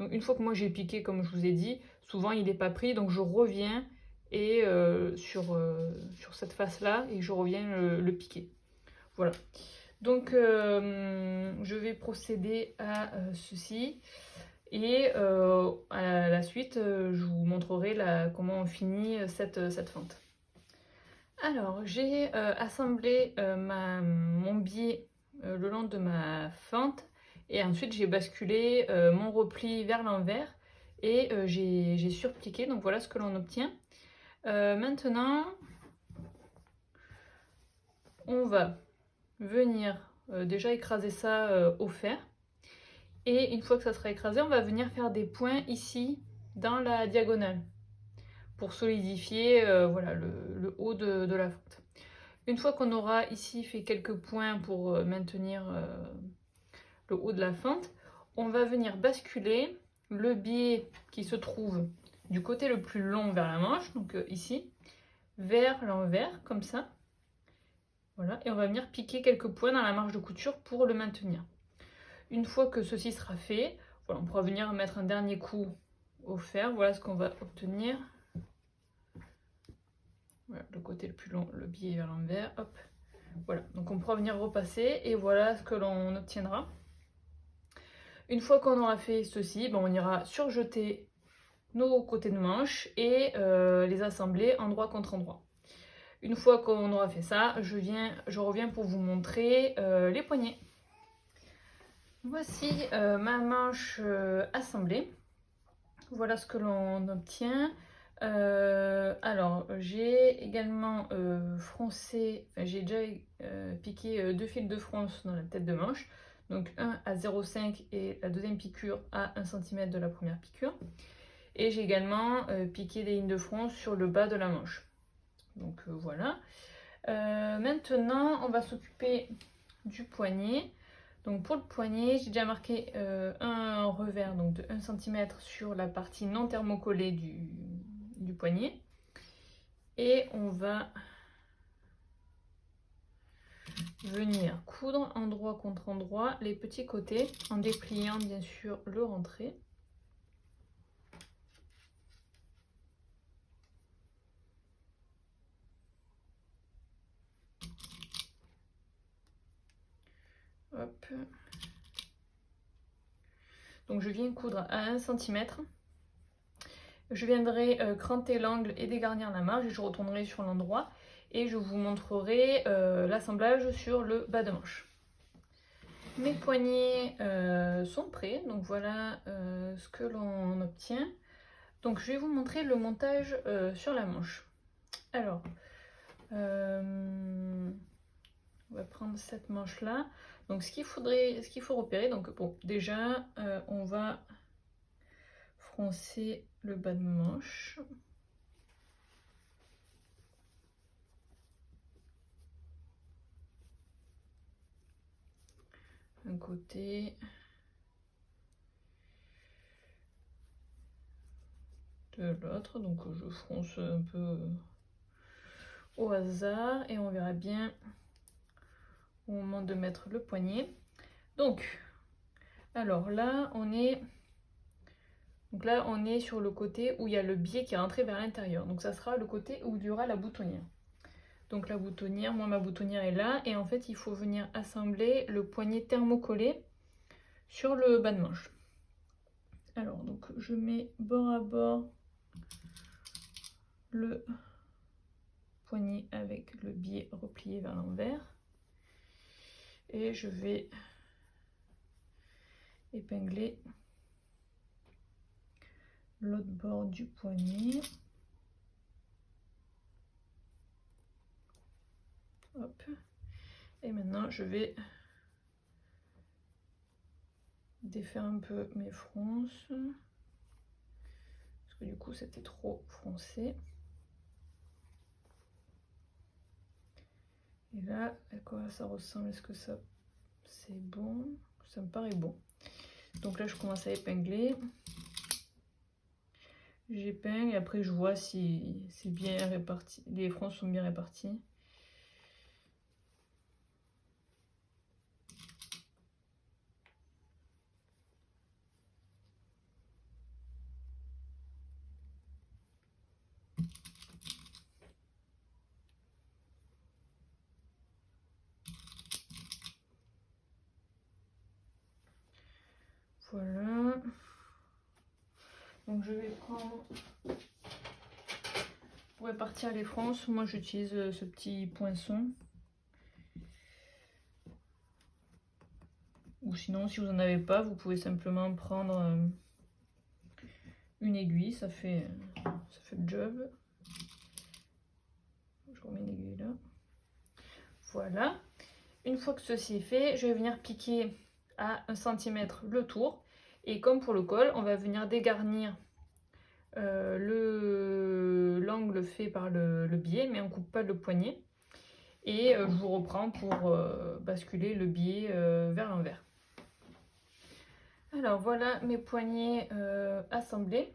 Donc une fois que moi j'ai piqué comme je vous ai dit, souvent il n'est pas pris, donc je reviens et sur cette face là et je reviens le piquer. Voilà. Donc je vais procéder à ceci et à la suite je vous montrerai comment on finit cette fente. Alors j'ai assemblé mon biais le long de ma fente et ensuite j'ai basculé mon repli vers l'envers et j'ai surpiqué, donc voilà ce que l'on obtient. Maintenant on va venir déjà écraser ça au fer et une fois que ça sera écrasé, on va venir faire des points ici dans la diagonale pour solidifier voilà, le haut de la fente. Une fois qu'on aura ici fait quelques points pour maintenir le haut de la fente, on va venir basculer le biais qui se trouve du côté le plus long vers la manche, donc ici, vers l'envers, comme ça. Voilà, et on va venir piquer quelques points dans la marge de couture pour le maintenir. Une fois que ceci sera fait, voilà, on pourra venir mettre un dernier coup au fer. Voilà ce qu'on va obtenir. Voilà, le côté le plus long, le biais vers l'envers, hop. Voilà, donc on pourra venir repasser et voilà ce que l'on obtiendra. Une fois qu'on aura fait ceci, on ira surjeter nos côtés de manche et les assembler endroit contre endroit. Une fois qu'on aura fait ça, je reviens pour vous montrer les poignets. Voici ma manche assemblée. Voilà ce que l'on obtient. Alors, j'ai également froncé, j'ai déjà piqué 2 fils de fronce dans la tête de manche. Donc un à 0,5 et la deuxième piqûre à 1 cm de la première piqûre. Et j'ai également piqué des lignes de fronce sur le bas de la manche. Donc voilà. Maintenant, on va s'occuper du poignet. Donc pour le poignet, j'ai déjà marqué un revers donc de 1 cm sur la partie non thermocollée du poignet. Et on va venir coudre endroit contre endroit les petits côtés en dépliant bien sûr le rentré. Hop. Donc je viens coudre à 1 cm. Je viendrai cranter l'angle et dégarnir la marge et je retournerai sur l'endroit et je vous montrerai l'assemblage sur le bas de manche. Mes poignets sont prêts, donc voilà ce que l'on obtient. Donc je vais vous montrer le montage sur la manche. Alors, on va prendre cette manche là. Donc ce qu'il faut repérer, donc bon, déjà on va froncer le bas de manche. Un côté. De l'autre, donc je fronce un peu au hasard et on verra bien au moment de mettre le poignet. Donc, alors là, on est Donc là, on est sur le côté où il y a le biais qui est rentré vers l'intérieur. Donc ça sera le côté où il y aura la boutonnière. Donc la boutonnière, moi ma boutonnière est là. Et en fait, il faut venir assembler le poignet thermocollé sur le bas de manche. Alors, donc je mets bord à bord le poignet avec le biais replié vers l'envers. Et je vais épingler l'autre bord du poignet. Hop. Et maintenant, je vais défaire un peu mes fronces. Parce que du coup, c'était trop froncé. Et là, à quoi ça ressemble? Est-ce que ça c'est bon? Ça me paraît bon. Donc là, je commence à épingler. J'épingle et après je vois si c'est bien réparti, les fronces sont bien réparties. Voilà. Donc je vais prendre, pour répartir les fronces, moi j'utilise ce petit poinçon. Ou sinon, si vous n'en avez pas, vous pouvez simplement prendre une aiguille, ça fait le job. Je remets une aiguille là. Voilà. Une fois que ceci est fait, je vais venir piquer à 1 cm le tour. Et comme pour le col, on va venir dégarnir l'angle fait par le biais, mais on ne coupe pas le poignet. Et je vous reprends pour basculer le biais vers l'envers. Alors voilà mes poignets assemblés.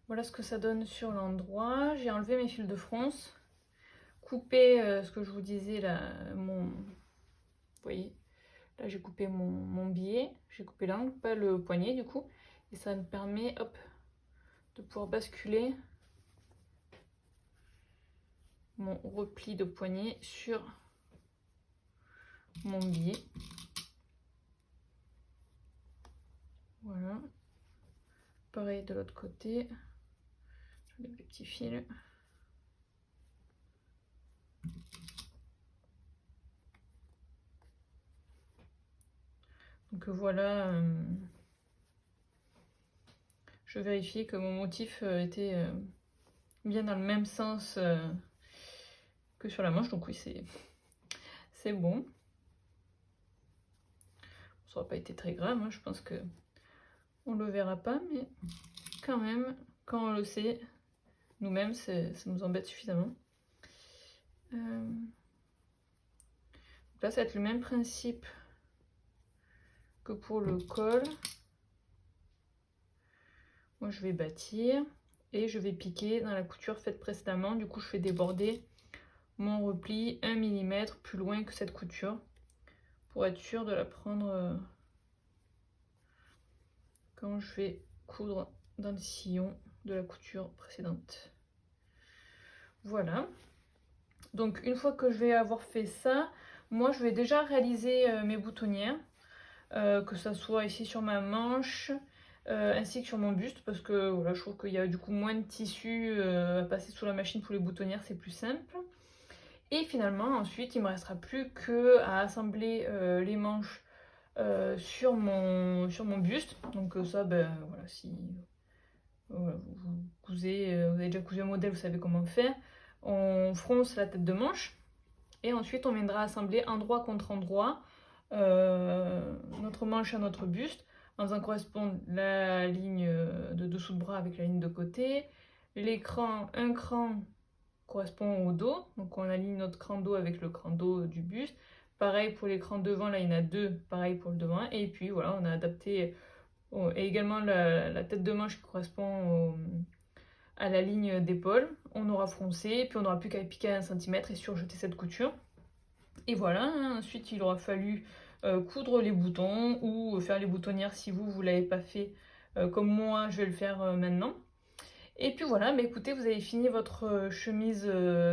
Voilà ce que ça donne sur l'endroit. J'ai enlevé mes fils de fronce, coupé ce que je vous disais là, vous voyez, là j'ai coupé mon biais, j'ai coupé l'angle, pas le poignet du coup, et ça me permet hop, de pouvoir basculer mon repli de poignet sur mon biais. Voilà. Pareil de l'autre côté. J'enlève les petits fils. Donc voilà. Je vérifie que mon motif était bien dans le même sens que sur la manche. Donc oui, c'est bon. Ça n'aura pas été très grave, hein. Je pense que on le verra pas, mais quand même, quand on le sait, nous-mêmes, ça nous embête suffisamment. Donc là, ça va être le même principe que pour le col. Moi, je vais bâtir et je vais piquer dans la couture faite précédemment. Du coup, je fais déborder mon repli 1 mm plus loin que cette couture pour être sûr de la prendre quand je vais coudre dans le sillon de la couture précédente. Voilà. Donc une fois que je vais avoir fait ça, moi je vais déjà réaliser mes boutonnières, que ça soit ici sur ma manche, ainsi que sur mon buste, parce que voilà, je trouve qu'il y a du coup moins de tissu à passer sous la machine pour les boutonnières, c'est plus simple. Et finalement, ensuite, il ne me restera plus que à assembler les manches sur mon buste. Donc ça, ben voilà, si vous cousez, vous avez déjà cousu un modèle, vous savez comment faire. On fronce la tête de manche et ensuite on viendra assembler endroit contre endroit notre manche à notre buste en faisant correspondre la ligne de dessous de bras avec la ligne de côté. L'écran, un cran correspond au dos, donc on aligne notre cran dos avec le cran dos du buste. Pareil pour l'écran devant, là il y en a deux, pareil pour le devant. Et puis voilà, on a adapté et également la tête de manche qui correspond à la ligne d'épaule. On aura froncé, puis on n'aura plus qu'à piquer à 1 cm et surjeter cette couture. Et voilà, hein, ensuite il aura fallu coudre les boutons ou faire les boutonnières si vous ne l'avez pas fait comme moi je vais le faire maintenant. Et puis voilà, mais écoutez, vous avez fini votre chemise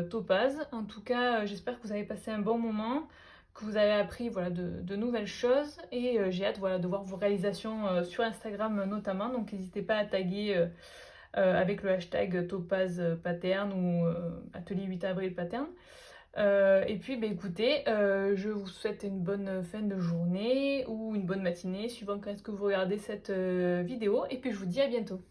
topaz. En tout cas, j'espère que vous avez passé un bon moment, que vous avez appris voilà, de nouvelles choses. Et j'ai hâte voilà, de voir vos réalisations sur Instagram notamment. Donc n'hésitez pas à taguer avec le hashtag topaz pattern ou atelier 8 avril pattern. Et puis bah, écoutez, je vous souhaite une bonne fin de journée ou une bonne matinée, suivant quand est-ce que vous regardez cette vidéo. Et puis je vous dis à bientôt.